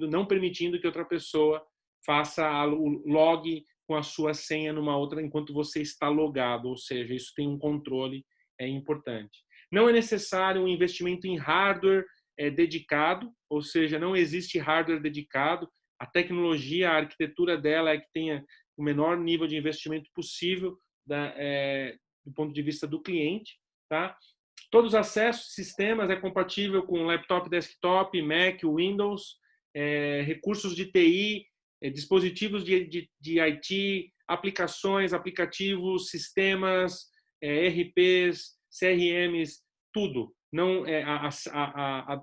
não permitindo que outra pessoa faça o log com a sua senha numa outra enquanto você está logado, ou seja, isso tem um controle importante. Não é necessário um investimento em hardware dedicado, ou seja, não existe hardware dedicado. A tecnologia, a arquitetura dela é que tenha o menor nível de investimento possível do ponto de vista do cliente. Tá? Todos os acessos, sistemas, é compatível com laptop, desktop, Mac, Windows, recursos de TI, dispositivos de IT, aplicações, aplicativos, sistemas, RPs, CRMs, tudo. Não,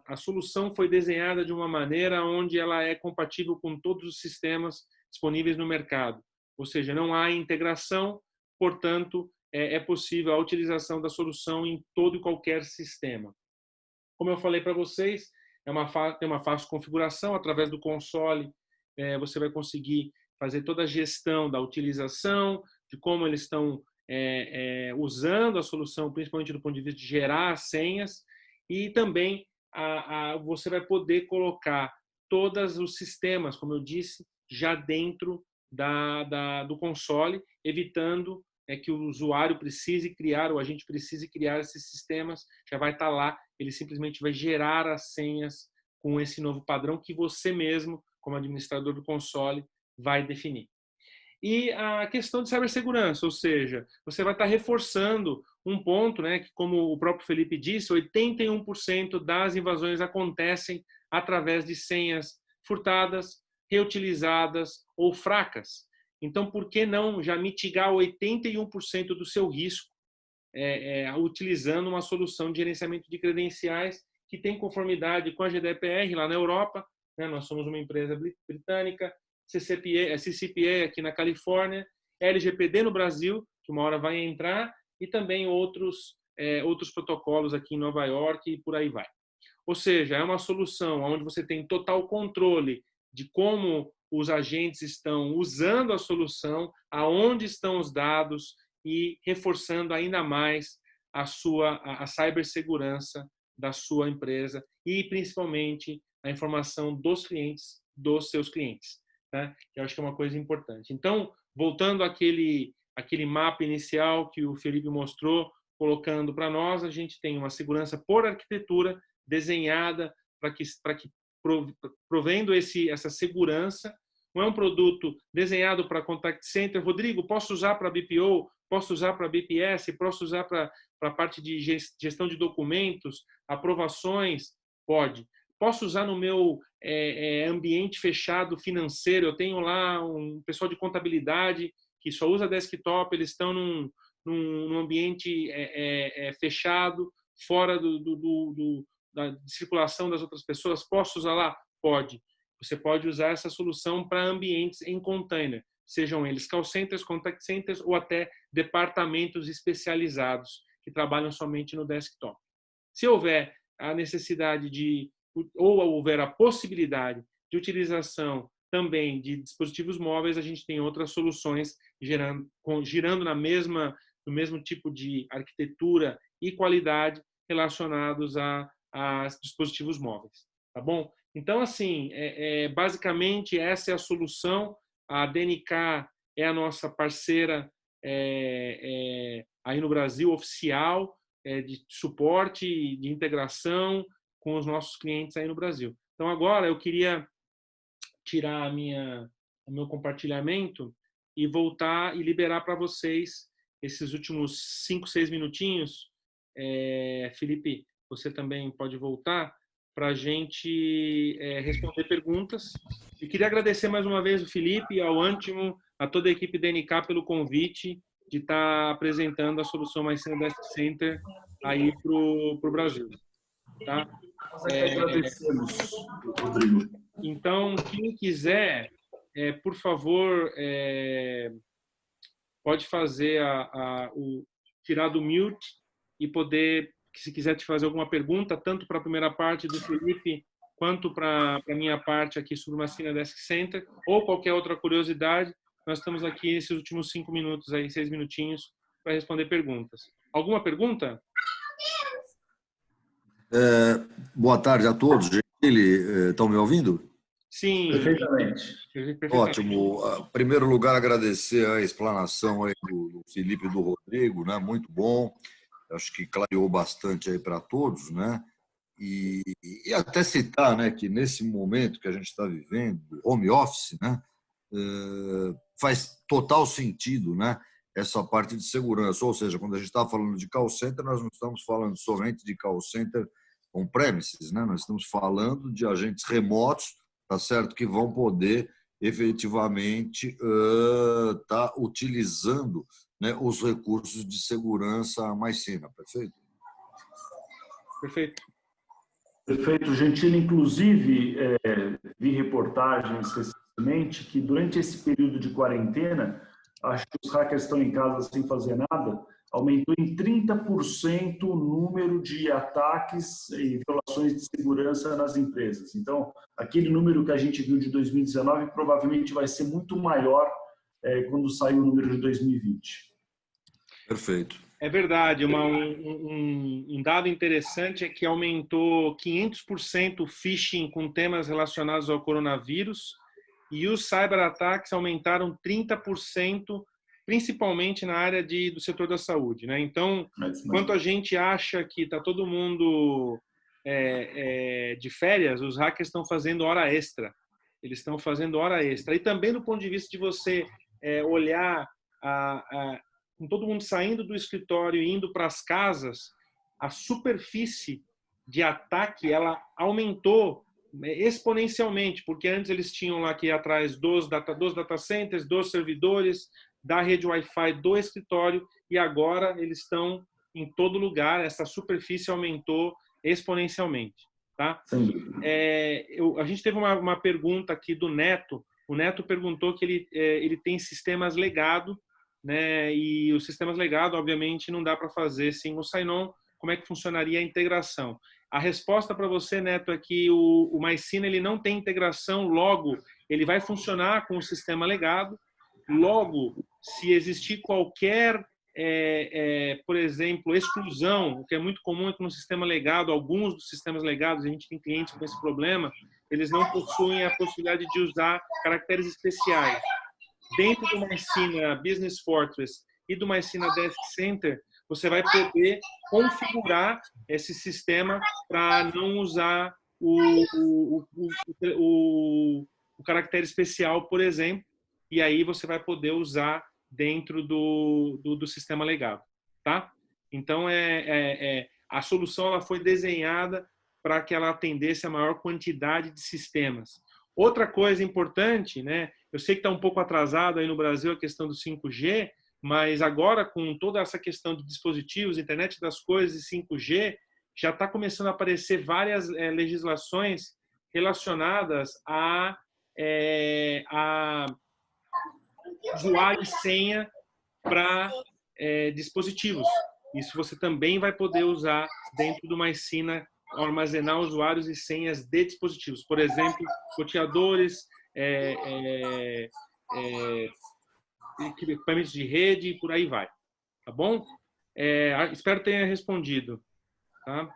a solução foi desenhada de uma maneira onde ela é compatível com todos os sistemas disponíveis no mercado. Ou seja, não há integração, portanto, é possível a utilização da solução em todo e qualquer sistema. Como eu falei para vocês, tem uma fácil configuração. Através do console, você vai conseguir fazer toda a gestão da utilização, de como eles estão usando a solução, principalmente do ponto de vista de gerar senhas, e também você vai poder colocar todos os sistemas, como eu disse, já dentro do console, evitando que o usuário precise criar, ou a gente precise criar esses sistemas, já vai estar lá, ele simplesmente vai gerar as senhas com esse novo padrão que você mesmo, como administrador do console, vai definir. E a questão de cibersegurança, ou seja, você vai estar reforçando um ponto, né, que, como o próprio Felipe disse, 81% das invasões acontecem através de senhas furtadas, reutilizadas ou fracas. Então, por que não já mitigar 81% do seu risco utilizando uma solução de gerenciamento de credenciais que tem conformidade com a GDPR lá na Europa, né? Nós somos uma empresa britânica, CCPA aqui na Califórnia, LGPD no Brasil, que uma hora vai entrar, e também outros protocolos aqui em Nova York e por aí vai. Ou seja, é uma solução onde você tem total controle de como os agentes estão usando a solução, aonde estão os dados e reforçando ainda mais a cibersegurança da sua empresa e principalmente a informação dos clientes, dos seus clientes, né? Que eu acho que é uma coisa importante. Então, voltando àquele mapa inicial que o Felipe mostrou, colocando para nós, a gente tem uma segurança por arquitetura desenhada para que provendo essa segurança. Não é um produto desenhado para contact center. Rodrigo, posso usar para BPO? Posso usar para BPS? Posso usar para a parte de gestão de documentos, aprovações? Pode. Posso usar no meu ambiente fechado financeiro? Eu tenho lá um pessoal de contabilidade que só usa desktop, eles estão num ambiente fechado, fora da circulação das outras pessoas. Posso usar lá? Pode. Você pode usar essa solução para ambientes em container, sejam eles call centers, contact centers ou até departamentos especializados que trabalham somente no desktop. Se houver a necessidade ou houver a possibilidade de utilização também de dispositivos móveis, a gente tem outras soluções girando no mesmo tipo de arquitetura e qualidade relacionados a dispositivos móveis. Tá bom? Então, assim, basicamente essa é a solução. A DNK é a nossa parceira aí no Brasil, oficial, de suporte e de integração com os nossos clientes aí no Brasil. Então, agora eu queria tirar o meu compartilhamento e voltar e liberar para vocês esses últimos 5, 6 minutinhos Felipe, você também pode voltar para a gente responder perguntas. E queria agradecer mais uma vez o Felipe, ao Antimo, a toda a equipe da NK pelo convite de estar apresentando a solução MyCena Desk Center aí para o Brasil. Tá? Nós é que agradecemos, Rodrigo. Então, quem quiser, por favor, pode fazer tirar do mute e poder, se quiser te fazer alguma pergunta, tanto para a primeira parte do Felipe, quanto para a minha parte aqui sobre o MyCena Desk Center, ou qualquer outra curiosidade, nós estamos aqui nesses últimos 5 minutos, aí, 6 minutinhos, para responder perguntas. Alguma pergunta? Boa tarde a todos. Estão me ouvindo? Sim. Perfeitamente. Ótimo. Em primeiro lugar, agradecer a explanação aí do Felipe e do Rodrigo, né? Muito bom. Acho que clareou bastante aí para todos, né? E até citar, né, que nesse momento que a gente está vivendo, home office, né, faz total sentido, né, essa parte de segurança. Ou seja, quando a gente está falando de call center, nós não estamos falando somente de call center on-premises, né? Nós estamos falando de agentes remotos, tá certo, que vão poder efetivamente estar utilizando, né, os recursos de segurança MyCena, perfeito? Perfeito. Perfeito, Gentili. Inclusive, vi reportagens recentemente que durante esse período de quarentena, acho que os hackers estão em casa sem fazer nada, aumentou em 30% o número de ataques e violações de segurança nas empresas. Então, aquele número que a gente viu de 2019 provavelmente vai ser muito maior quando sair o número de 2020. Perfeito. É verdade. Um dado interessante é que aumentou 500% o phishing com temas relacionados ao coronavírus e os cyberataques aumentaram 30%, principalmente na área do setor da saúde, né? Então, enquanto a gente acha que está todo mundo de férias, os hackers estão fazendo hora extra. Eles estão fazendo hora extra. E também do ponto de vista de você olhar com todo mundo saindo do escritório e indo para as casas, a superfície de ataque ela aumentou exponencialmente, porque antes eles tinham lá que ir atrás dos data centers, dos servidores, da rede Wi-Fi do escritório, e agora eles estão em todo lugar. Essa superfície aumentou exponencialmente. Tá? A gente teve uma pergunta aqui do Neto. O Neto perguntou que ele tem sistemas legado, né? E os sistemas legado, obviamente, não dá para fazer sem o sign-on. Como é que funcionaria a integração? A resposta para você, Neto, é que o MyCena ele não tem integração, logo ele vai funcionar com o sistema legado. Logo, se existir qualquer, por exemplo, exclusão, o que é muito comum é que no sistema legado, alguns dos sistemas legados, a gente tem clientes com esse problema, eles não possuem a possibilidade de usar caracteres especiais. Dentro do MyCena Business Fortress e do MyCena Desk Center, você vai poder configurar esse sistema para não usar o caractere especial, por exemplo, e aí você vai poder usar dentro do sistema legado, tá? Então, a solução ela foi desenhada para que ela atendesse a maior quantidade de sistemas. Outra coisa importante, né? Eu sei que está um pouco atrasado aí no Brasil a questão do 5G, mas agora com toda essa questão de dispositivos, internet das coisas e 5G, já está começando a aparecer várias legislações relacionadas a usuário e senha para dispositivos. Isso você também vai poder usar dentro do MyCena, armazenar usuários e senhas de dispositivos. Por exemplo, roteadores, equipamentos de rede e por aí vai. Tá bom? Espero ter respondido. Tá?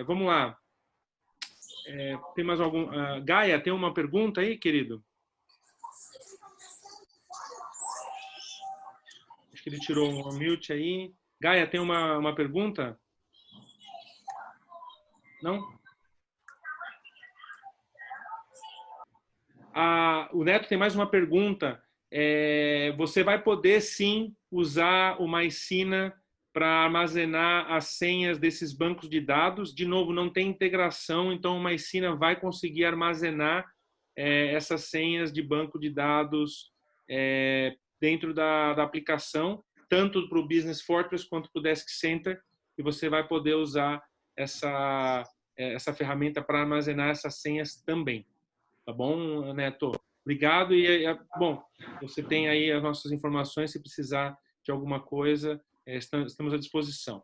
Vamos lá. Tem mais algum? Gaia, tem uma pergunta aí, querido? Acho que ele tirou um mute aí. Gaia, tem uma pergunta? Não? O Neto tem mais uma pergunta. Você vai poder, sim, usar o MyCena para armazenar as senhas desses bancos de dados. De novo, não tem integração, então o Mycena vai conseguir armazenar essas senhas de banco de dados dentro da aplicação, tanto para o Business Fortress quanto para o Desk Center, e você vai poder usar essa ferramenta para armazenar essas senhas também. Tá bom, Neto? Obrigado. Bom, você tem aí as nossas informações, se precisar de alguma coisa, estamos à disposição.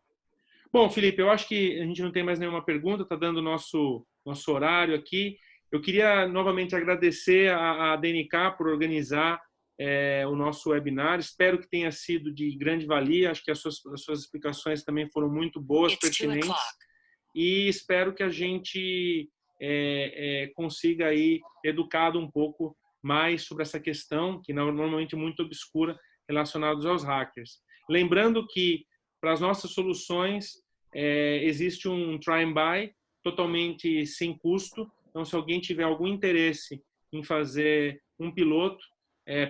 Bom, Felipe, eu acho que a gente não tem mais nenhuma pergunta, está dando o nosso horário aqui. Eu queria novamente agradecer a DNK por organizar o nosso webinar. Espero que tenha sido de grande valia. Acho que as suas explicações também foram muito boas, pertinentes. E espero que a gente consiga aí educado um pouco mais sobre essa questão, que normalmente é muito obscura, relacionados aos hackers. Lembrando que, para as nossas soluções, existe um try and buy totalmente sem custo. Então, se alguém tiver algum interesse em fazer um piloto,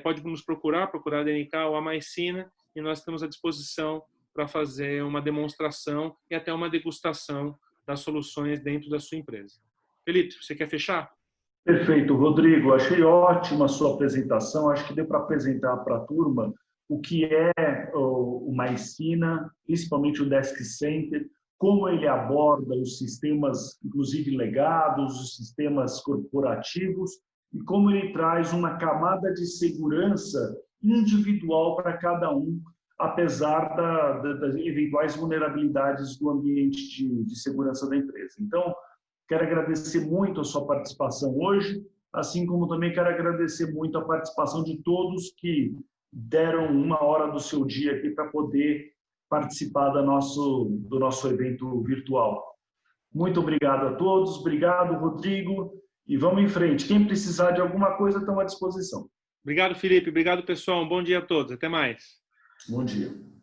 pode nos procurar a DNK ou a Mycena, e nós estamos à disposição para fazer uma demonstração e até uma degustação das soluções dentro da sua empresa. Felipe, você quer fechar? Perfeito, Rodrigo. Achei ótima a sua apresentação. Acho que deu para apresentar para a turma o que é o Mycena, principalmente o Desk Center, como ele aborda os sistemas, inclusive legados, os sistemas corporativos, e como ele traz uma camada de segurança individual para cada um, apesar das eventuais vulnerabilidades do ambiente de segurança da empresa. Então, quero agradecer muito a sua participação hoje, assim como também quero agradecer muito a participação de todos que deram uma hora do seu dia aqui para poder participar do nosso evento virtual. Muito obrigado a todos, obrigado, Rodrigo, e vamos em frente. Quem precisar de alguma coisa, estamos à disposição. Obrigado, Felipe. Obrigado, pessoal. Um bom dia a todos. Até mais. Bom dia.